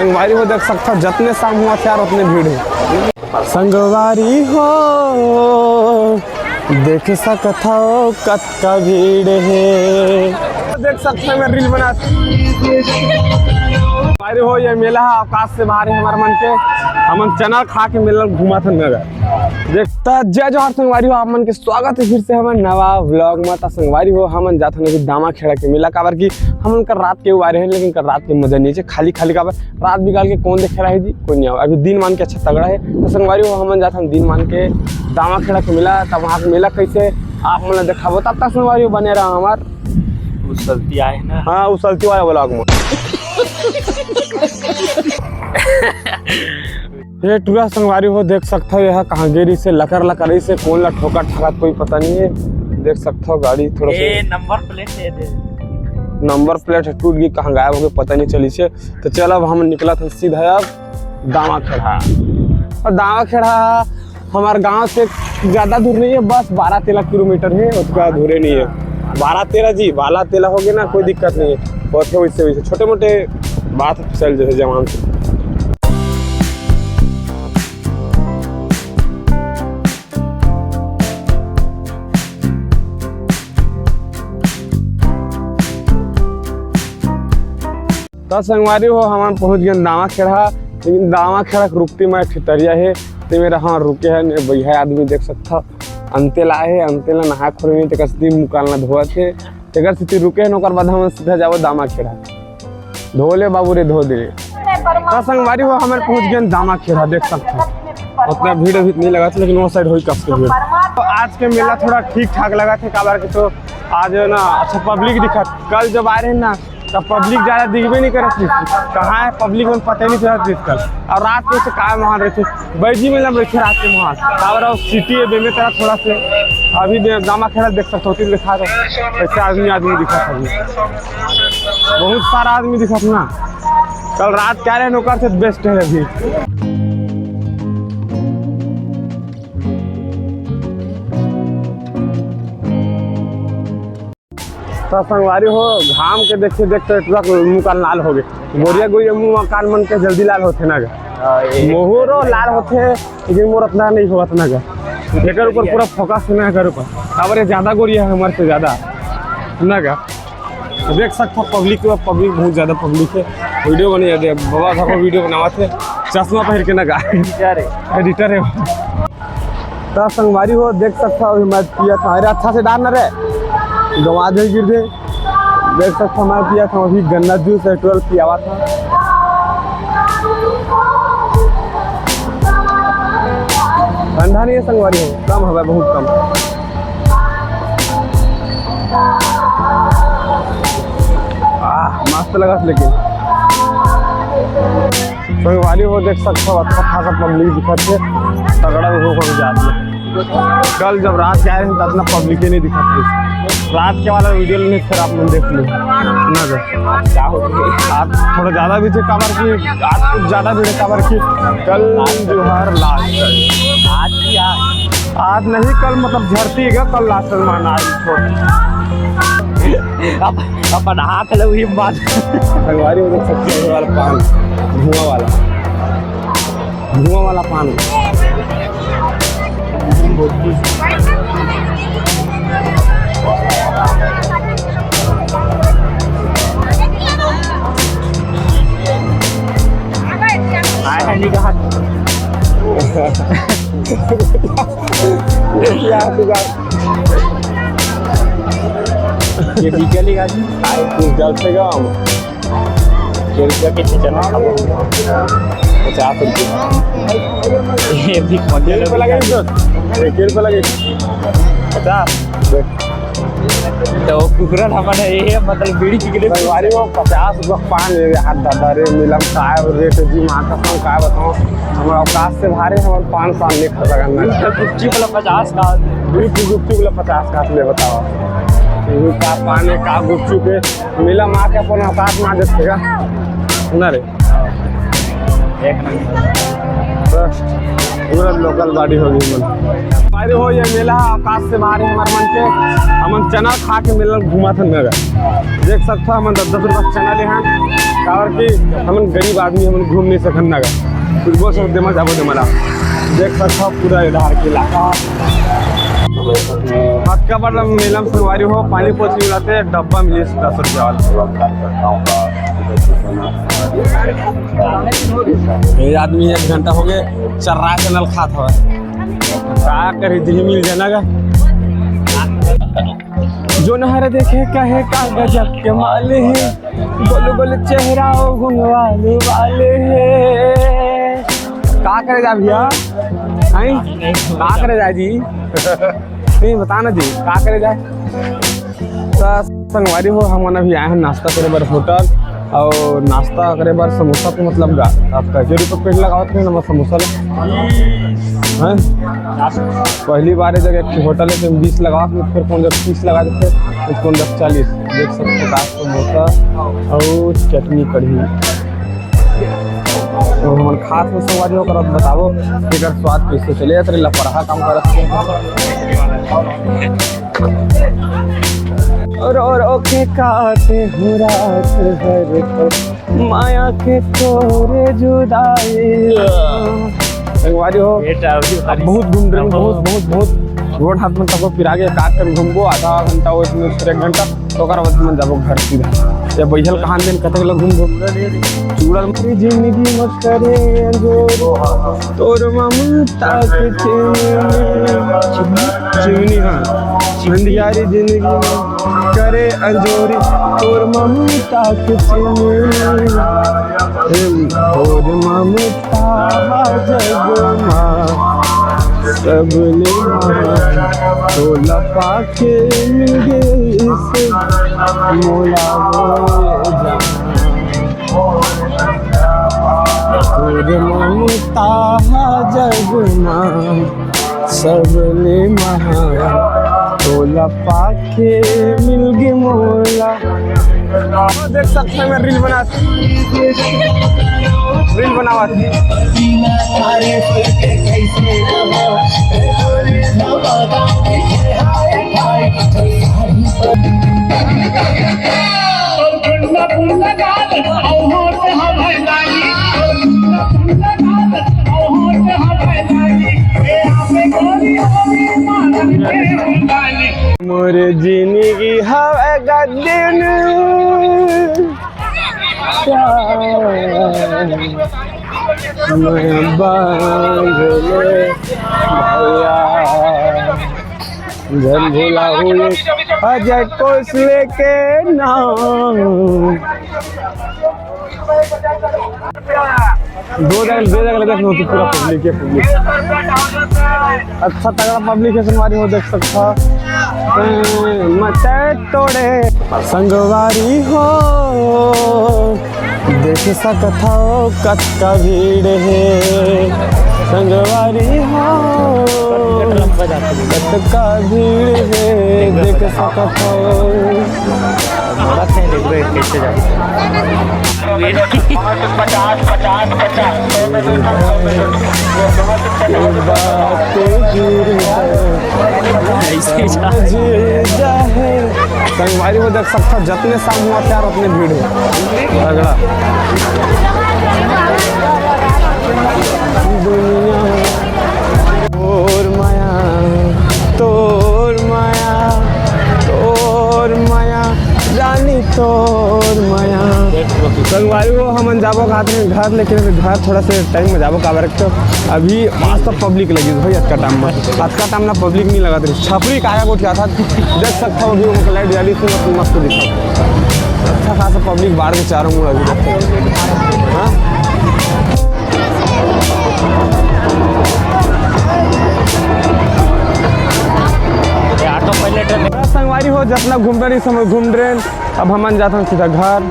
संगवारी हो देख सकता जितने शाम हुआ थे यार उतने भीड़ है। संगवारी हो देख सकता हो कत का भीड़ है। देख सकते मैं रील बना हो ये मेला है अवकाश से बाहर है हमारे मन के। हम चना खा के मेला घुमा था नगर देखता। जय जोहार संगवारी हो आप मन के स्वागत है फिर से हमारे नवा व्लॉग में। संगवारी हो हम जाते हैं दामा खेड़ा के मेला काबर की हम कर रात के आ रहे हैं, लेकिन कर रात के मजा नहीं है खाली खाली काबर रात बिगाड़ के कौन देख रहा है जी कोई नहीं आवा। अभी दिन मान के अच्छा तगड़ा है तो संगवारी हो हम जाते हैं दिन मान के दामा खेड़ा के मेला। तब वहाँ के मेला कैसे आप मतलब देखा तब तक संगवारी हो बने रहा हमार उछलती आए ना। हाँ उछलती वाला व्लॉग में ये टूरा संगवारी हो देख सकते हो यह कहाँ गिरी से लकर लकर से कौन ला ठोका ठका कोई पता नहीं है। देख सकते हो गाड़ी थोड़ा सा नंबर प्लेट दे दे। नंबर प्लेट टूट गई कहाँ गायब हो गई पता नहीं चली से। तो चलो अब हम निकला था सीधा अब दामा खेड़ा। और दामा खेड़ा हमारे गांव से ज़्यादा दूर नहीं है, बस 12-13 किलोमीटर है, उसका दूर नहीं है। 12-13 जी 12-13 हो गए ना कोई दिक्कत नहीं है। बहुत है वैसे वैसे छोटे मोटे बात चल जैसे जवान से। तो संगवारी हो हमारे पहुंच गए दामा खेड़ा, लेकिन दामा खेड़ा रुकती मैं ठितरिया है तो मेरा हाँ रुके है भैया आदमी देख सकता अंतेला है। अंतेला नहा खोल नहीं तेकर सीधी मुकालना धोआ थे तेकर सीधी रुके है नौकर बाद हम सीधा जाओ दामा खेड़ा धो ले बाबू रे धो दे। तो संगवारी हो हमारे पहुंच गए दामा खेड़ा देख सकता उतना भीड़ भी नहीं लगा था, लेकिन वो साइड हुई कब भीड़। तो आज के मेला थोड़ा ठीक ठाक लगा थे काबर के तो आज ना अच्छा पब्लिक दिखा। कल जब आ रहे हैं ना तब पब्लिक ज़्यादा दिखबे नहीं कर रही थी, कहाँ है पब्लिक में पता नहीं चला थी कल। और रात में से कहाँ वहाँ रहे थे बैजी में रहे थे रात के वहाँ काबर सिटी है बेमे तरह थोड़ा से। अभी दामा खेड़ा देख सकते हो दिखा था ऐसे आदमी दिखा था, बहुत सारा आदमी दिखा था ना। कल रात क्या रहे नौकर से बेस्ट है अभी। तो संगवारी हो घाम के देखते देखते मुँह का लाल हो गए। गोरिया गोरिया मुँह कान मन के जल्दी लाल होते ना मोहरो लाल होते लेकिन मोर इतना नहीं होता ना एक ऊपर पूरा फोकस है ना ऊपर काबर ज़्यादा गोरिया है हमारे से ज़्यादा ना देख सकते पब्लिक बहुत ज़्यादा पब्लिक है। वीडियो बनी जाते बाबा घर वीडियो बनावा थे चश्मा पहन के ना एडिटर है। तो संगवारी हो देख सकता मैं पिया था अरे अच्छा से डाल ना रे गवा दे गिर दे। देख सकते हमारे पिया था अभी गन्ना जूस 12 पिया हुआ था। ठंडा नहीं है संगवारी हो कम है बहुत कम। मस्त लगा लेकिन संगवारी हो देख सकते हो अच्छा खासा पब्लिक दिखाते तगड़ा भी हो जाती है। कल जब रात के आए थे तो इतना पब्लिक ही नहीं दिखा था। रात के वाला वीडियो लेने फिर आप लोग देख लो ना आज थोड़ा ज़्यादा भी थे काबर की आज कुछ ज़्यादा भीड़ काबर की कल जोहर लास्ट आज नहीं कल मतलब झड़ती है कल लास्ट माना अपन हाथ ले वही बात संगवारी हो सकते हैं वाला पान धुआं वाला पान ये बिकली गाजी जल से गाँव कितने चना 50 रुपये ये भी लगे 1 लगे 50 तो कुकरन हमारे ये मतलब बीड़ी की संगवारी वो 50 रुपये पान हाथ दादा रे मिलम का रेट जी माता संग का बताओ हमारे अवकाश से भारे हमारे 5 साल नहीं खर्चा करना गुप्ची वाला 50 का गुप्ची वाला 50 का ले बताओ का पानी का गुप्चू के मिला माँ के अपन अवकाश में देगा ना रे एक पूरा लोकल गाड़ी होगी मन हो ये मेला अवकाश से बाहर है हमारे मन के। हम चना खा के मेला घुमा था नगर देख सकते हो हम 10 रुपये चना ले हैं कावर की हमन गरीब आदमी हमन घूम नहीं सकन ना कुछ वो सब दे जाबो दे मला देख सकता पूरा इधर के इलाका हक्का बड़ा मेला में संगवारी हो पानी पोछी मिलाते डब्बा मिली 10 रुपया वाला ये आदमी 1 घंटा हो गए चर्रा चनल खात हवा का करे दिल मिल जाना का जो नहर देखे कहे का गजब के माल है गोल गोल चेहरा घुंघवाले वाले है का करे जा भैया हैं का करे जा जी नहीं बता ना जी का करे जा तो संगवारी हो हम अभी आए हैं नाश्ता करे बार होटल और नाश्ता करे बार समोसा तो मतलब गा आपका जो रुपये पेट लगाओ थे ना समोसा हैं पहली बार है जब होटल है तो 20 लगा फिर कौन जब 30 लगा देते फिर कौन जब 40 देख सकते हो समोसा और चटनी कढ़ी तो हम खास में संगवारी हो कर बताओ एकर स्वाद कैसे चले तेरे लपरहा काम और ओके काटे हूँ रात भर तो माया के तोरे जुदाई संगवारी हो बहुत घूम रहे बहुत रोड हाथ में सबको फिर आगे काट कर घूमबो आधा घंटा वो 1 घंटा तो बाद में जाबो घर सीधा या बैठल कहां दिन कतक लग घूमबो चूड़ा मेरी जिंदगी मत करे अंजोर तोर ममता के चिमनी हां संधियारी जिंदगी करे अंजोरी तोर ममता के चिमनी तोर ममता जगमा सबले तोला पाके मिल गए इसे मोला तोर ममता जगमा सबले महा तोला पाके मिल गए मोला देख सकते हैं मैं रील बनावा मोरे जिंदगी हवा गद्दिन मैं बांध ले भैया जब भूला हुए अजय कोसले के नाम 2 जगह देख लो पूरा पब्लिक है पब्लिक अच्छा तगड़ा पब्लिक है संगवारी हो देख सकता मत तोड़े संगवारी हो देख सकता हो कच्चा भीड़ है संगवारी हो कच्चा भीड़ है देख सकता हो कैसे संगवारी में देख सकता जितने शाम हुआ प्यार उतने भीड़ है तगड़ा तोर माया संगवारी वो हम जाबो घर लेकिन घर थोड़ा से टाइम में जाबो काबर तो अभी आज तो पब्लिक लगी भाई आज का टाइम ना पब्लिक नहीं लगा रही छपरी काया को क्या था देख सकता हूँ अभी लाइट जली से मस्त दिखा अच्छा खासा पब्लिक बाहर के चारों मुड़ अभी हाँ संगवारी हो जितना घूम रही समय घूम रहे अब हम जाते हैं सीधा घर।